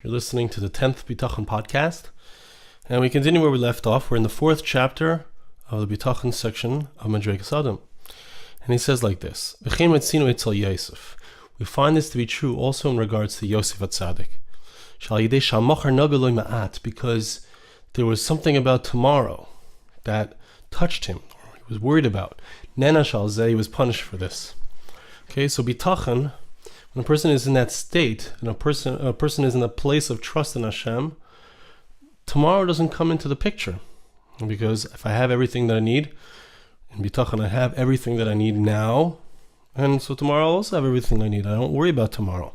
You're listening to the 10th Bitachon podcast, and we continue where we left off. We're in the 4th chapter of the Bitachon section of Madregas Adam. And he says like this: We find this to be true also in regards to Yosef Hatzadik. Because there was something about tomorrow that touched him, or he was worried about. He was punished for this. Okay, so Bitachon, when a person is in that state, and a person is in a place of trust in Hashem, tomorrow doesn't come into the picture. Because if I have everything that I need, in Bitachon I have everything that I need now, and so tomorrow I'll also have everything I need. I don't worry about tomorrow.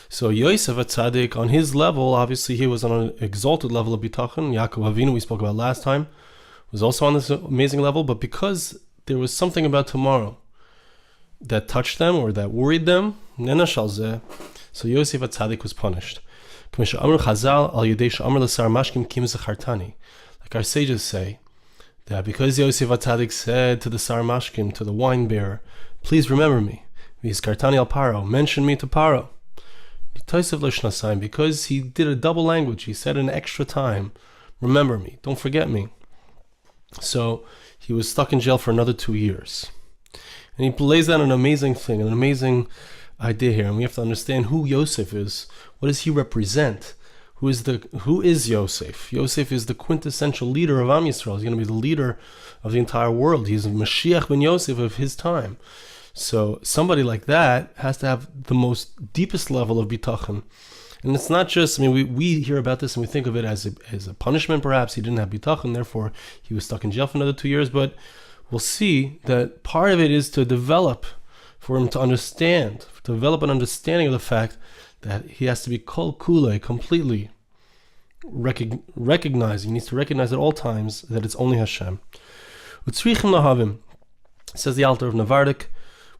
So Yosef Hatzadik, on his level, obviously he was on an exalted level of Bitachon. Yaakov Avinu, we spoke about last time, was also on this amazing level, but because there was something about tomorrow that touched them or that worried them, so Yosef Hatzadik was punished. Like our sages say, that because Yosef Hatzadik said to the Sar Mashkim, to the wine bearer, please remember me, Pharaoh, mention me to Pharaoh. Because he did a double language, he said an extra time, remember me, don't forget me. So he was stuck in jail for another 2 years. And he lays down an amazing thing, an amazing idea here. And we have to understand who Yosef is. What does he represent? Who is Yosef? Yosef is the quintessential leader of Am Yisrael. He's going to be the leader of the entire world. He's a Mashiach ben Yosef of his time. So somebody like that has to have the most deepest level of bitachon. And it's not just, we hear about this and we think of it as a punishment perhaps. He didn't have bitachon, therefore he was stuck in jail for another 2 years. But we'll see that part of it is to develop, for him to understand, to develop an understanding of the fact that he has to be kol kulei, completely recognizing. He needs to recognize at all times that it's only Hashem. Says the Alter of Navardik,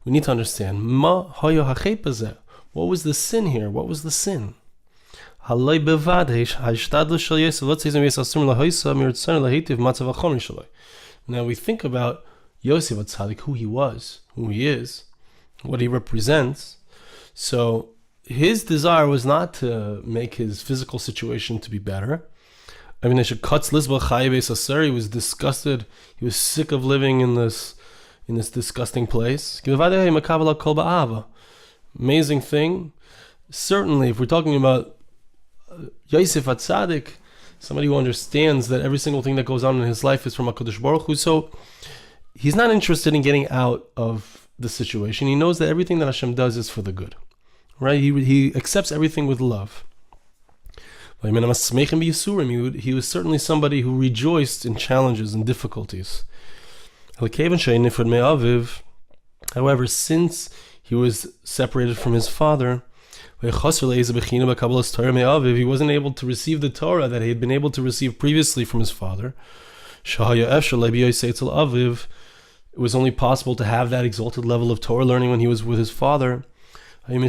we need to understand, what was the sin here? What was the sin? Now we think about Yosef Hatzadik, who he was, who he is, what he represents. So his desire was not to make his physical situation to be better. He was disgusted. He was sick of living in this disgusting place. Amazing thing. Certainly, if we're talking about Yosef Hatzadik, somebody who understands that every single thing that goes on in his life is from HaKadosh Baruch Hu, so he's not interested in getting out of the situation. He knows that everything that Hashem does is for the good. Right? He accepts everything with love. He was certainly somebody who rejoiced in challenges and difficulties. However, since he was separated from his father, he wasn't able to receive the Torah that he had been able to receive previously from his father. It was only possible to have that exalted level of Torah learning when he was with his father. Why did he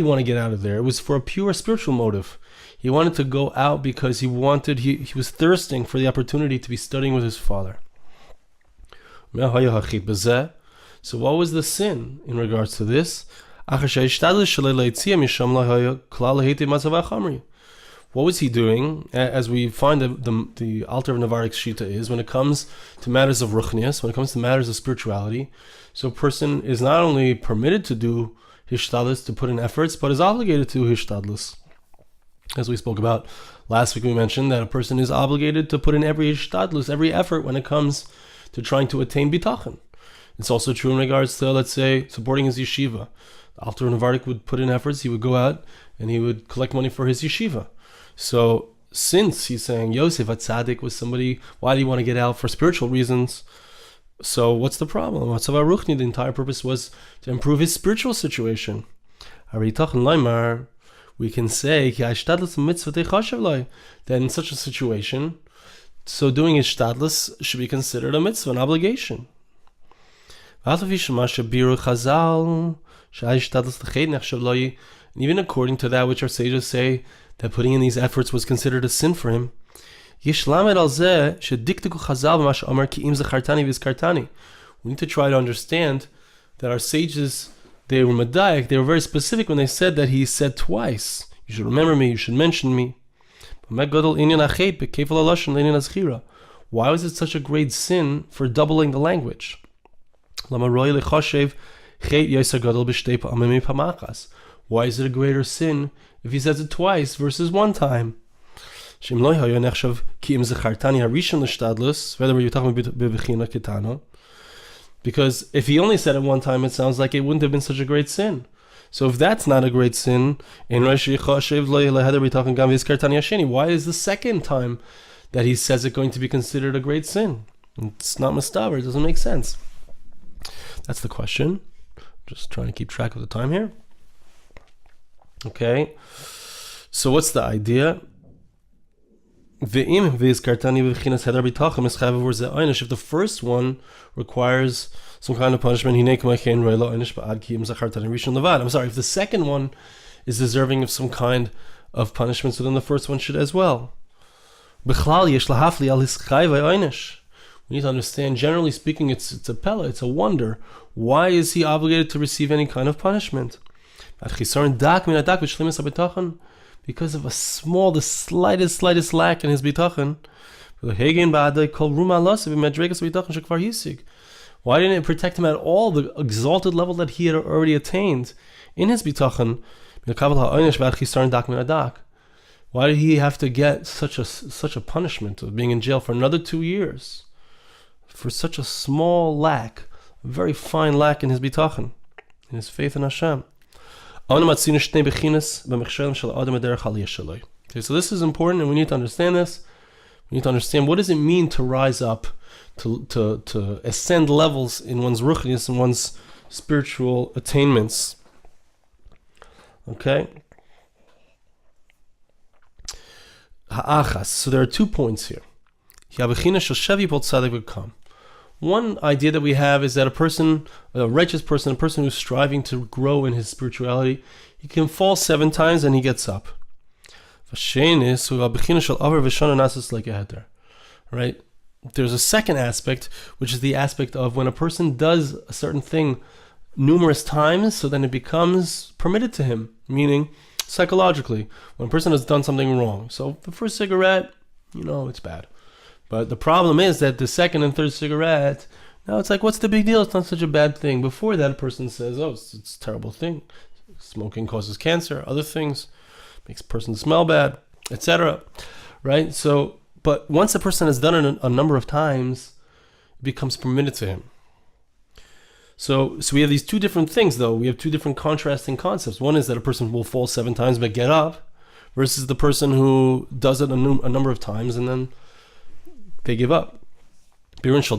want to get out of there? It was for a pure spiritual motive. He wanted to go out because he was thirsting for the opportunity to be studying with his father. So what was the sin in regards to this? What was he doing? As we find the Alter of Navardik Shita is, when it comes to matters of ruchnias, when it comes to matters of spirituality, so a person is not only permitted to do hishtadlus, to put in efforts, but is obligated to hishtadlus. As we spoke about last week, we mentioned that a person is obligated to put in every hishtadlus, every effort when it comes to trying to attain bitachon. It's also true in regards to, let's say, supporting his yeshiva. The Alter of Navardik would put in efforts, he would go out and he would collect money for his yeshiva. So since he's saying Yosef Hatzadik was somebody, why do you want to get out? For spiritual reasons. So what's the problem? The entire purpose was to improve his spiritual situation. We can say that in such a situation, so doing ishtadlus should be considered a mitzvah, an obligation. And even according to that which our sages say, that putting in these efforts was considered a sin for him. We need to try to understand that our sages, they were medayek, they were very specific when they said that he said twice, you should remember me, you should mention me. Why was it such a great sin for doubling the language? Why is it a greater sin if he says it twice versus one time? Whether you're talking about because if he only said it one time, it sounds like it wouldn't have been such a great sin. So if that's not a great sin, why is the second time that he says it going to be considered a great sin? It's not mustaver, it doesn't make sense. That's the question. Just trying to keep track of the time here. Okay. So what's the idea? If the first one requires some kind of punishment, I'm sorry, if the second one is deserving of some kind of punishment, so then the first one should as well. We need to understand, generally speaking, it's a pella, it's a wonder. Why is he obligated to receive any kind of punishment? Because of the slightest lack in his bitachon. Why didn't it protect him at all, the exalted level that he had already attained in his bitachon? Why did he have to get such a punishment of being in jail for another 2 years for such a small lack, a very fine lack in his bitachon, in his faith in Hashem? Okay, so this is important, and we need to understand this. We need to understand, what does it mean to rise up, to ascend levels in one's ruchnius and one's spiritual attainments. Okay. So there are 2 points here. One idea that we have is that a righteous person, a person who's striving to grow in his spirituality, he can fall 7 times and he gets up. Right? There's a second aspect, which is the aspect of when a person does a certain thing numerous times, so then it becomes permitted to him, meaning psychologically, when a person has done something wrong. So the first cigarette, it's bad. But the problem is that the second and third cigarette, now it's like, what's the big deal? It's not such a bad thing. Before that, a person says, oh, it's a terrible thing. Smoking causes cancer, other things, makes a person smell bad, etc. Right? So, but once a person has done it a number of times, it becomes permitted to him. So we have these 2 different things, though. We have 2 different contrasting concepts. One is that a person will fall 7 times but get up, versus the person who does it a number of times and then they give up. We find the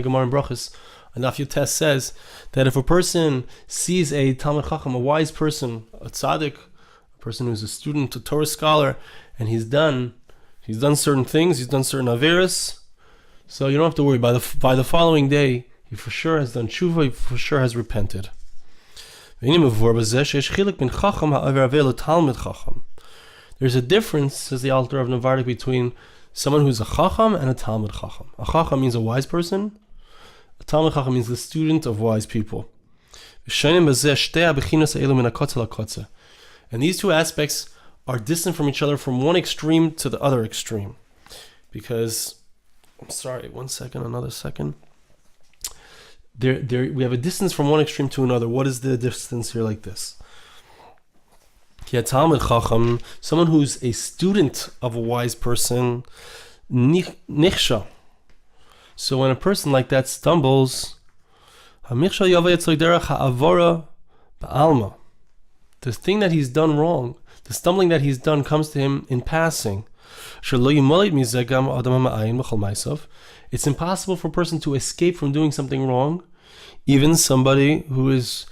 Gemara in Brachos, and Daf Yotes says that if a person sees a Talmid Chacham, a wise person, a tzaddik, a person who's a student, a Torah scholar, and he's done certain things, he's done certain averos, so you don't have to worry. By the following day, he for sure has done tshuva, he for sure has repented. There's a difference, says the Alter of Navardik, between someone who's a chacham and a Talmid Chacham. A chacham means a wise person. A Talmid Chacham means the student of wise people. And these 2 aspects are distant from each other from one extreme to the other extreme. Because, I'm sorry, another second. We have a distance from one extreme to another. What is the distance here like this? Talmid Chacham, someone who's a student of a wise person, nichsha. So when a person like that stumbles, the thing that he's done wrong, the stumbling that he's done comes to him in passing. It's impossible for a person to escape from doing something wrong. Even somebody who is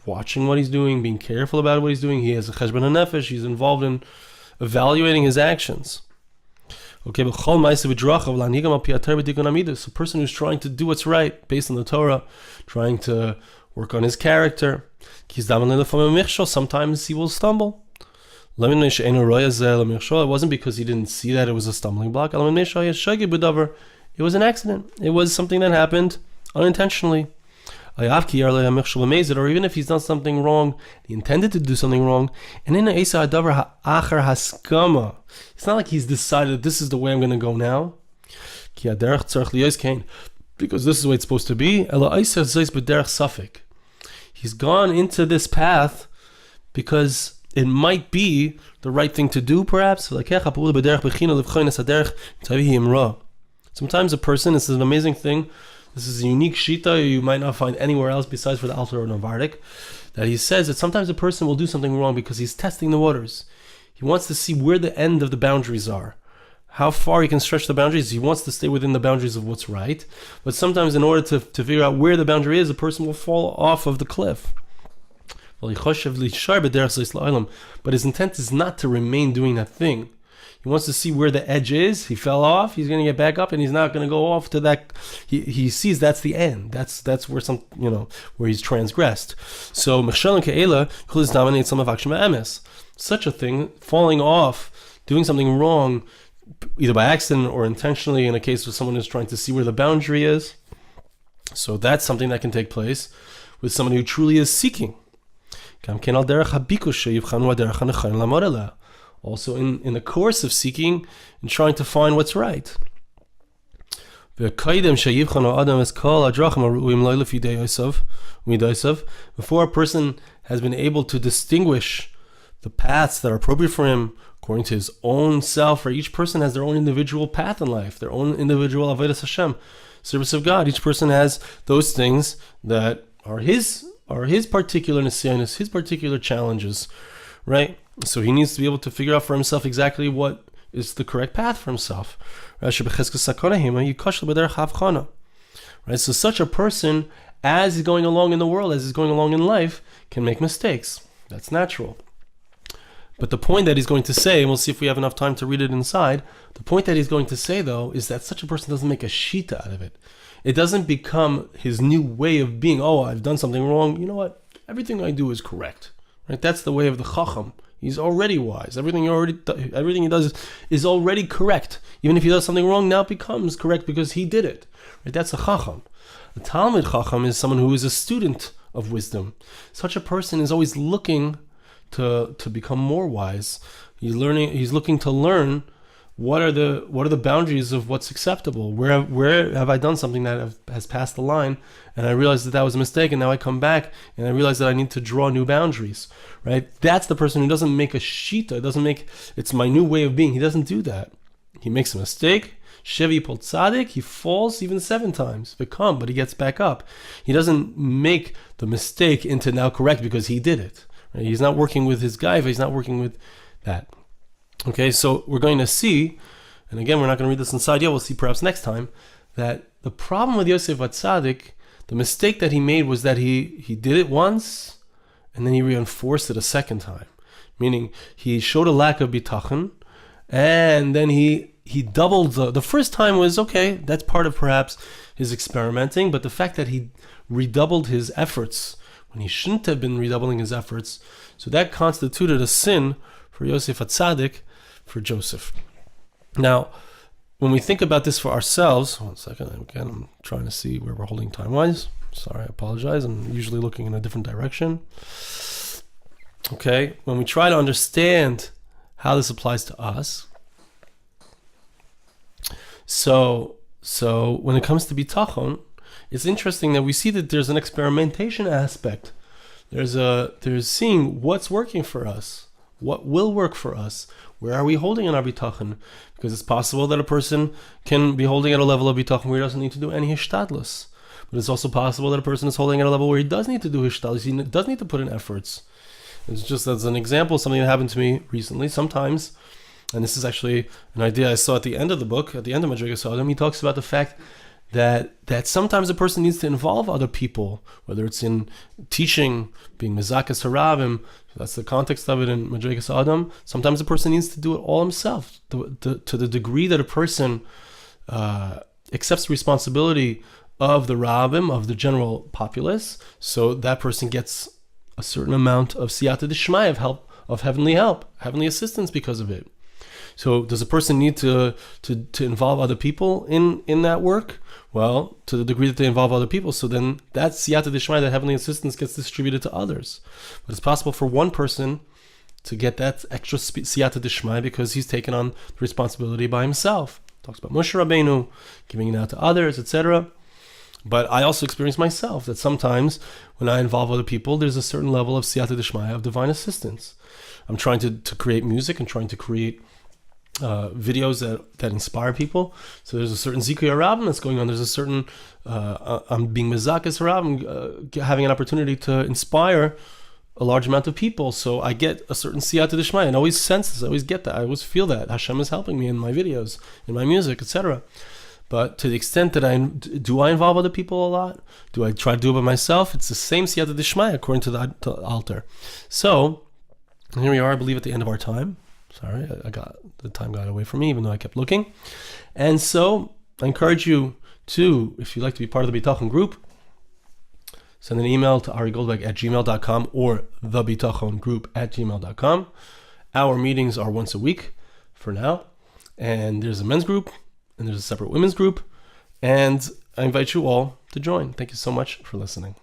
watching what he's doing, being careful about what he's doing, he has a cheshbon hanefesh, he's involved in evaluating his actions. Okay, but so a person who's trying to do what's right based on the Torah, trying to work on his character, sometimes he will stumble. It wasn't because he didn't see that it was a stumbling block. It was an accident. It was something that happened unintentionally. Or even if he's done something wrong, he intended to do something wrong, and in it's not like he's decided this is the way I'm going to go now, because this is the way it's supposed to be. He's gone into this path because it might be the right thing to do, perhaps. Sometimes a person, this is an amazing thing, this is a unique shita you might not find anywhere else besides for the Alter Novardik, that he says that sometimes a person will do something wrong because he's testing the waters. He wants to see where the end of the boundaries are, how far he can stretch the boundaries. He wants to stay within the boundaries of what's right, but sometimes in order to figure out where the boundary is, a person will fall off of the cliff. But his intent is not to remain doing that thing. He wants to see where the edge is. He fell off. He's going to get back up, and he's not going to go off to that. He sees that's the end. That's where where he's transgressed. So such a thing, falling off, doing something wrong, either by accident or intentionally, in a case of someone who's trying to see where the boundary is. So that's something that can take place with someone who truly is seeking. Also in the course of seeking and trying to find what's right. Before a person has been able to distinguish the paths that are appropriate for him according to his own self, or each person has their own individual path in life, their own individual avodas Hashem, service of God. Each person has those things that are his particular nisyanos, his particular challenges, right? So he needs to be able to figure out for himself exactly what is the correct path for himself. Right? So such a person, as he's going along in the world, as he's going along in life, can make mistakes. That's natural. But the point that he's going to say, and we'll see if we have enough time to read it inside, the point that he's going to say, though, is that such a person doesn't make a shita out of it. It doesn't become his new way of being. Oh, I've done something wrong. You know what? Everything I do is correct. Right? That's the way of the chacham. He's already wise. Everything he does is already correct. Even if he does something wrong, now it becomes correct because he did it. Right? That's a chacham. A Talmid chacham is someone who is a student of wisdom. Such a person is always looking to become more wise. He's looking to learn what are the boundaries of what's acceptable. Where have I done something that has passed the line, and I realize that was a mistake, and now I come back and I realize that I need to draw new boundaries. Right? That's the person who doesn't make a shita. It's my new way of being. He doesn't do that. He makes a mistake. Shevi Pol Tzadik, he falls even 7 times. But he gets back up. He doesn't make the mistake into now correct because he did it. Right? He's not working with his gaiva. He's not working with that. Okay, so we're going to see, and again, we're not going to read this inside yet. We'll see perhaps next time, that the problem with Yosef Hatzadik, the mistake that he made was that he did it once, and then he reinforced it a second time. Meaning, he showed a lack of bitachon, and then he doubled the first time was okay, that's part of perhaps his experimenting, but the fact that he redoubled his efforts when he shouldn't have been redoubling his efforts, so that constituted a sin for Yosef Hatzadik, for Joseph. Now, when we think about this for ourselves, one second, again, I'm trying to see where we're holding time-wise. Sorry, I apologize. I'm usually looking in a different direction. Okay, when we try to understand how this applies to us, so when it comes to bitachon, it's interesting that we see that there's an experimentation aspect. There's seeing what's working for us, what will work for us, where are we holding in our bitachon? Because it's possible that a person can be holding at a level of bitachon where he doesn't need to do any hishtadlus. But it's also possible that a person is holding at a level where he does need to do hishtadlus, he does need to put in efforts. It's just as an example, something that happened to me recently, sometimes, and this is actually an idea I saw at the end of the book, at the end of Madrigas Adam, he talks about the fact that sometimes a person needs to involve other people, whether it's in teaching, being mezakas haravim, that's the context of it in Madrigas Adam. Sometimes a person needs to do it all himself, to the degree that a person accepts the responsibility of the rabbim, of the general populace, so that person gets a certain amount of siyata d'shmai, of help, of heavenly assistance because of it. So does a person need to involve other people in that work? Well, to the degree that they involve other people, so then that siyata d'shmaya, that heavenly assistance, gets distributed to others. But it's possible for one person to get that extra siyata d'shmaya because he's taken on the responsibility by himself. Talks about Moshe Rabbeinu giving it out to others, etc. But I also experience myself that sometimes when I involve other people, there's a certain level of siyata d'shmaya, of divine assistance. I'm trying to create music and trying to create videos that inspire people. So there's a certain zikuy harabim that's going on. There's a certain I'm being mezakis harabim, having an opportunity to inspire a large amount of people. So I get a certain siyata d'shmaya, and I always sense this. I always get that. I always feel that Hashem is helping me in my videos, in my music, etc. But to the extent that I involve other people a lot? Do I try to do it by myself? It's the same siyata d'shmaya according to the altar. So here we are, I believe, at the end of our time. Sorry, the time got away from me, even though I kept looking. And so I encourage you to, if you'd like to be part of the Bitachon group, send an email to arigoldberg@gmail.com or thebitachongroup@gmail.com. Our meetings are once a week for now. And there's a men's group and there's a separate women's group. And I invite you all to join. Thank you so much for listening.